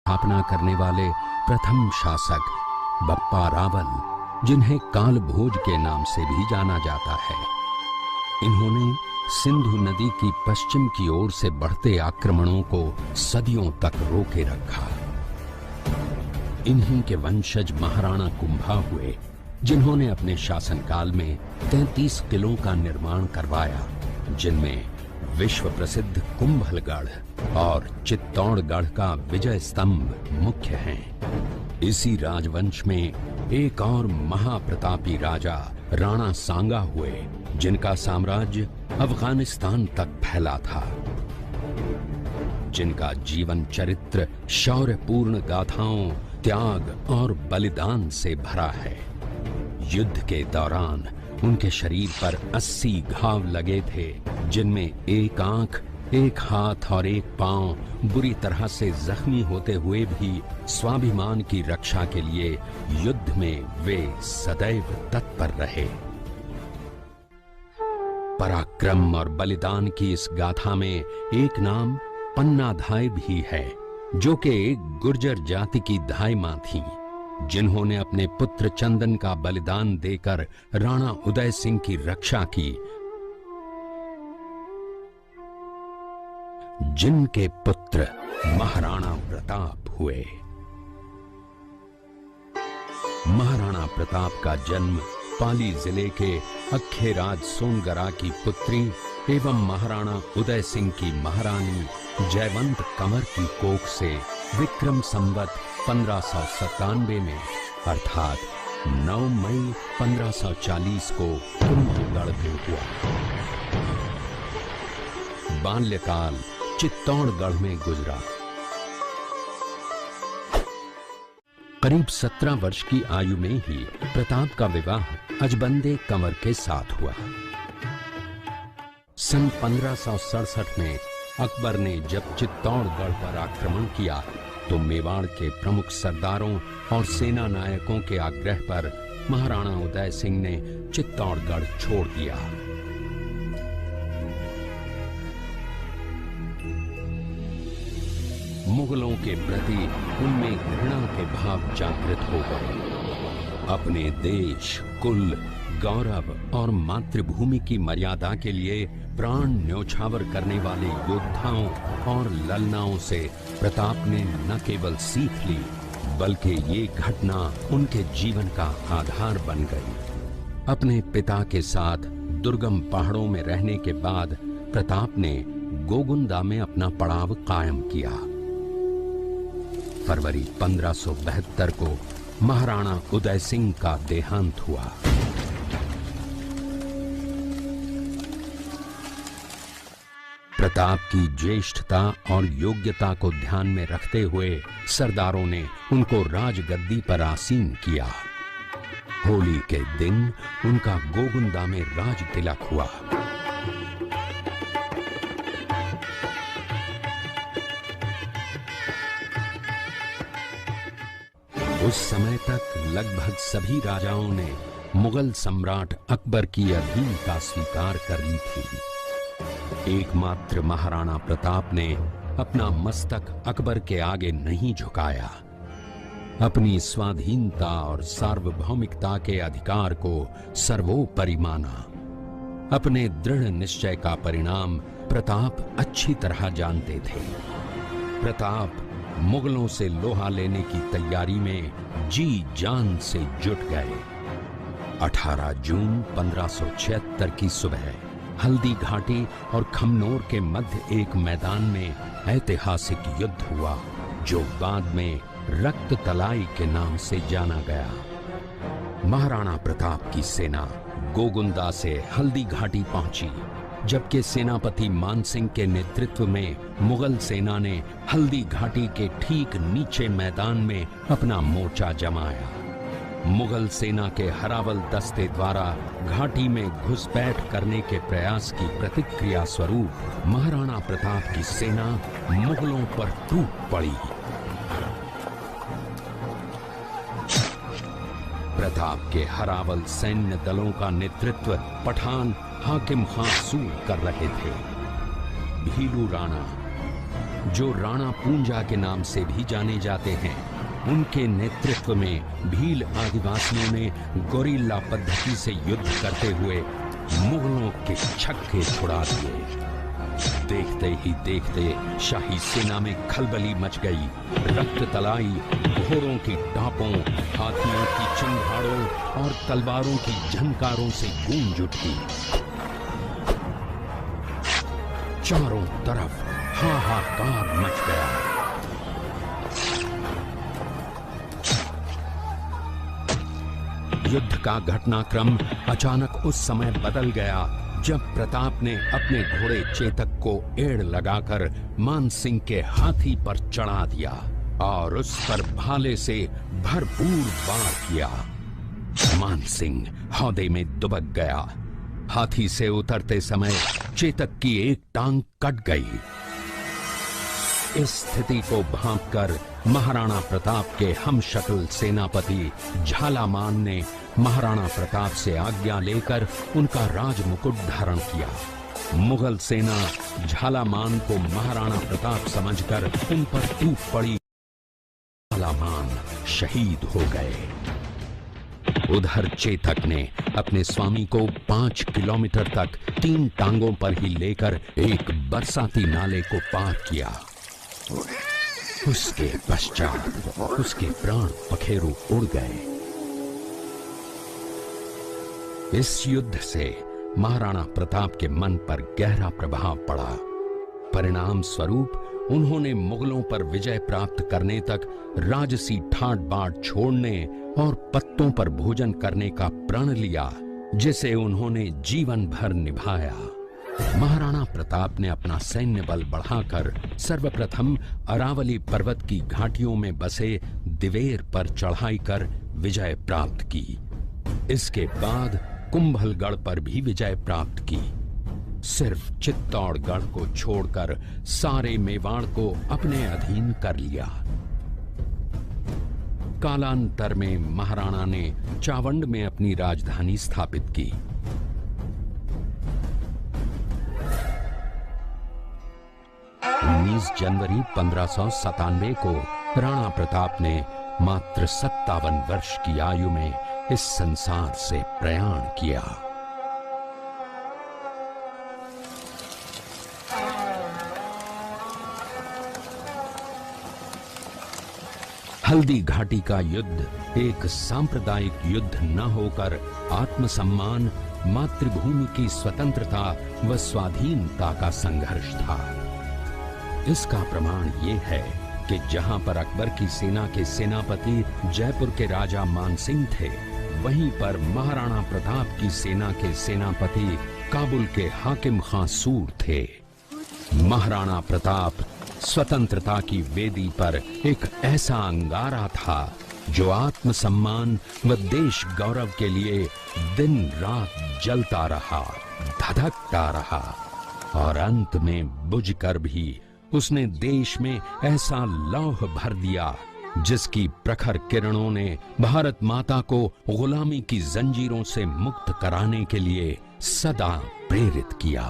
स्थापना करने वाले प्रथम शासक बप्पा रावल, जिन्हें काल भोज के नाम से भी जाना जाता है। इन्होंने सिंधु नदी की पश्चिम की ओर से बढ़ते आक्रमणों को सदियों तक रोके रखा। इन्हीं के वंशज महाराणा कुंभा हुए, जिन्होंने अपने शासनकाल में 33 किलों का निर्माण करवाया, जिनमें विश्व प्रसिद्ध कुंभलगढ़ और चित्तौड़गढ़ का विजय स्तंभ मुख्य हैं। इसी राजवंश में एक और महाप्रतापी राजा राणा सांगा हुए, जिनका साम्राज्य अफगानिस्तान तक फैला था, जिनका जीवन चरित्र शौर्यपूर्ण गाथाओं, त्याग और बलिदान से भरा है। युद्ध के दौरान उनके शरीर पर 80 घाव लगे थे, जिनमें एक आंख, एक हाथ और एक पांव बुरी तरह से जख्मी होते हुए भी स्वाभिमान की रक्षा के लिए युद्ध में वे सदैव तत्पर रहे। पराक्रम और बलिदान की इस गाथा में एक नाम पन्नाधाय भी है, जो कि एक गुर्जर जाति की धाय मां थीं, जिन्होंने अपने पुत्र चंदन का बलिदान देकर राणा उदय सिंह की रक्षा की, जिनके पुत्र महाराणा प्रताप हुए। महाराणा प्रताप का जन्म पाली जिले के अखेराज सोनगरा की पुत्री एवं महाराणा उदय सिंह की महारानी जयवंत कंवर की कोख से विक्रम संवत 1597 में अर्थात 9 मई 1540 को कुंभलगढ़ में हुआ। बाल्यकाल चित्तौड़गढ़ में गुजरा। करीब 17 वर्ष की आयु में ही प्रताप का विवाह अजबंदे कंवर के साथ हुआ। सन 1567 में अकबर ने जब चित्तौड़गढ़ पर आक्रमण किया, तो मेवाड़ के प्रमुख सरदारों और सेना नायकों के आग्रह पर महाराणा उदय सिंह ने चित्तौड़गढ़ छोड़ दिया। मुगलों के प्रति उनमें घृणा के भाव जागृत हो गए। अपने देश, कुल, गौरव और मातृभूमि की मर्यादा के लिए प्राण न्योछावर करने वाले योद्धाओं और ललनाओं से प्रताप ने न केवल सीख ली, बल्कि ये घटना उनके जीवन का आधार बन गई। अपने पिता के साथ दुर्गम पहाड़ों में रहने के बाद प्रताप ने गोगुंदा में अपना पड़ाव कायम किया। फरवरी 1572 को महाराणा उदय सिंह का देहांत हुआ। प्रताप की ज्येष्ठता और योग्यता को ध्यान में रखते हुए सरदारों ने उनको राजगद्दी पर आसीन किया। होली के दिन उनका गोगुंदा में राज तिलक हुआ। उस समय तक लगभग सभी राजाओं ने मुगल सम्राट अकबर की अधीनता स्वीकार कर ली थी। एकमात्र महाराणा प्रताप ने अपना मस्तक अकबर के आगे नहीं झुकाया। अपनी स्वाधीनता और सार्वभौमिकता के अधिकार को सर्वोपरि माना। अपने दृढ़ निश्चय का परिणाम प्रताप अच्छी तरह जानते थे। प्रताप मुगलों से लोहा लेने की तैयारी में जी जान से जुट गए। 18 जून 1576 की सुबह हल्दी घाटी और खमनोर के मध्य एक मैदान में ऐतिहासिक युद्ध हुआ, जो बाद में रक्त तलाई के नाम से जाना गया। महाराणा प्रताप की सेना गोगुंदा से हल्दी घाटी पहुंची, जबकि सेनापति मानसिंह के नेतृत्व में मुगल सेना ने हल्दी घाटी के ठीक नीचे मैदान में अपना मोर्चा जमाया। मुगल सेना के हरावल दस्ते द्वारा घाटी में घुसपैठ करने के प्रयास की प्रतिक्रिया स्वरूप महाराणा प्रताप की सेना मुगलों पर टूट पड़ी। प्रताप के हरावल सैन्य दलों का नेतृत्व पठान हाकिम खां सूर कर रहे थे। भीलू राणा, जो राणा पूंजा के नाम से भी जाने जाते हैं, उनके नेतृत्व में भील आदिवासियों ने गोरिल्ला पद्धति से युद्ध करते हुए मुगलों के छक्के छुड़ा दिए। देखते ही देखते शाही सेना में खलबली मच गई। रक्त तलाई घोड़ों की टापों, हाथियों की चिंगारों और तलवारों की झनकारों से गूंज उठी। चारों तरफ हाहाकार मच गया। युद्ध का घटनाक्रम अचानक उस समय बदल गया जब प्रताप ने अपने घोड़े चेतक को एड़ लगाकर मानसिंह के हाथी पर चढ़ा दिया और उस पर भाले से भरपूर वार किया। मानसिंह हौदे में दुबक गया। हाथी से उतरते समय चेतक की एक टांग कट गई। इस स्थिति को भांपकर महाराणा प्रताप के हमशक्ल सेनापति झालामान ने महाराणा प्रताप से आज्ञा लेकर उनका राजमुकुट धारण किया। मुगल सेना झालामान को महाराणा प्रताप समझकर उन पर टूट पड़ी। झालामान शहीद हो गए। उधर चेतक ने अपने स्वामी को 5 किलोमीटर तक 3 टांगों पर ही लेकर एक बरसाती नाले को पार किया। उसके पश्चात उसके प्राण पखेरु उड़ गए। इस युद्ध से महाराणा प्रताप के मन पर गहरा प्रभाव पड़ा। परिणाम स्वरूप उन्होंने मुगलों पर विजय प्राप्त करने तक राजसी ठाट बाट छोड़ने और पत्तों पर भोजन करने का प्रण लिया, जिसे उन्होंने जीवन भर निभाया। महाराणा प्रताप ने अपना सैन्य बल बढ़ाकर सर्वप्रथम अरावली पर्वत की घाटियों में बसे दिवेर पर चढ़ाई कर विजय प्राप्त की। इसके बाद कुंभलगढ़ पर भी विजय प्राप्त की। सिर्फ चित्तौड़गढ़ को छोड़कर सारे मेवाड़ को अपने अधीन कर लिया। कालांतर में महाराणा ने चावंड में अपनी राजधानी स्थापित की। 19 जनवरी 1597 को राणा प्रताप ने मात्र 57 वर्ष की आयु में इस संसार से प्रयाण किया। हल्दी घाटी का युद्ध एक सांप्रदायिक युद्ध न होकर आत्मसम्मान, मातृभूमि की स्वतंत्रता व स्वाधीनता का संघर्ष था। इसका प्रमाण ये है कि जहां पर अकबर की सेना के सेनापति जयपुर के राजा मानसिंह थे, वहीं पर महाराणा प्रताप की सेना के सेनापति काबुल के हाकिम खां सूर थे। महाराणा प्रताप स्वतंत्रता की वेदी पर एक ऐसा अंगारा था जो आत्मसम्मान व देश गौरव के लिए दिन रात जलता रहा, धधकता रहा और अंत में बुझकर भी उसने देश में ऐसा लौह भर दिया जिसकी प्रखर किरणों ने भारत माता को गुलामी की जंजीरों से मुक्त कराने के लिए सदा प्रेरित किया।